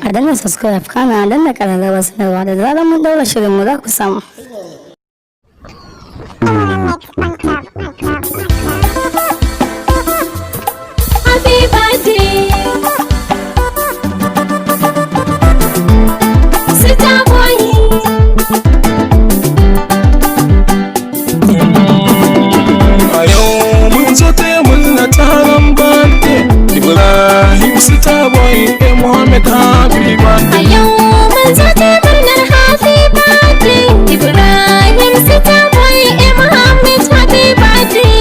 a danna subscribe kana a danna ƙararrawar sanarwa da zarar mun daura shirin mu za ku samu. Happy birthday, Sita boy. A yau mun zo taya murna taron birthday Ibrahim Sita boy Muhammad happy birthday. A yau mun zo taya murnar happy birthday Ibrahim Sita boy Muhammad happy birthday.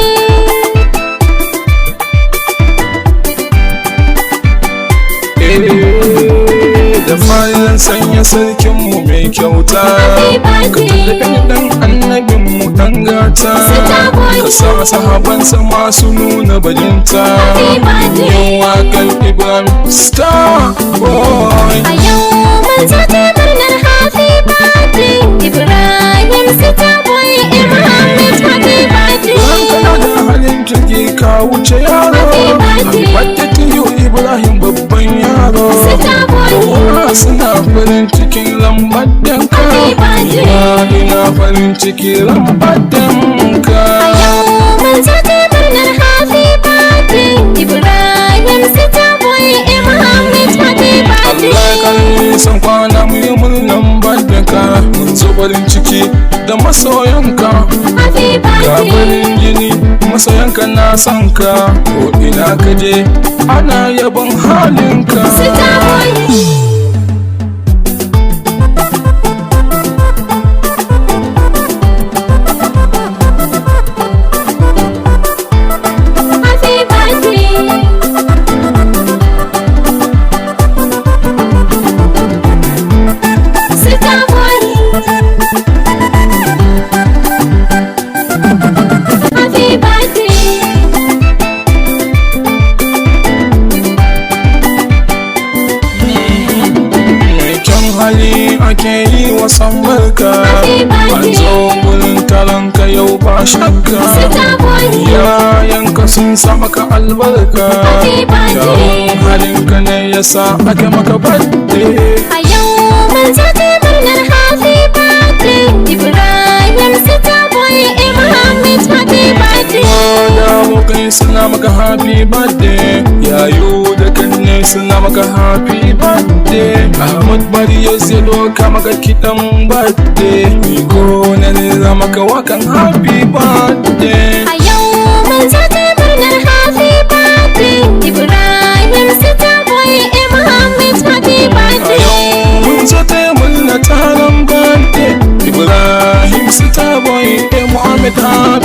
Da fayan sanya sarkinmu mai kyauta, ka tafi dan annabinmu dan gata, ka sa sahabansa masu nuna bajinta. Yin waƙar Ibrahim Sita boy. A yau mun zo taya murnar happy birthday Ibrahim Sita boy Muhammad happy birthday. Kana da halin kirki ka wuce yaro, happy birthday to you Ibrahim babban yaro. Kowa suna farin cikin lambar danka, ina farin ciki lambar danka. A yau mun zo taya murnar happy birthday Ibrahim Sita boy Muhammad happy birthday. Allah ya kare san kwana mu yi murnan bardanka, mun zo farin ciki da masoyanka. Happy Ga birthday. farin jini masoyanka na son ka, ko ina ka je ana yabon halinka. Sita boy. Happy birthday. Sita boy. Happy birthday. Mai kyan hali ake yi wa sambarka, an zo wurin taronka yau ba shakka. Sita boy. Yayanka sun sa maka albarka, kyawun halinka ne yasa ake maka birthday. A yau mun zo taya murnar happy birthday Ibrahim Sita boy Muhammad happy birthday. Da abokai suna maka happy birthday, yayu da kanne suna maka happy birthday. Ahmad bari yau zai doka maka kiɗan birthday, ni ko na rera maka wakan happy birthday. A yau mun zo taya murnar happy birthday Ibrahim Sita boy Muhammad happy A birthday. yau mun zo taya murna taron birthday Ibrahim Sita boy Muhammad happy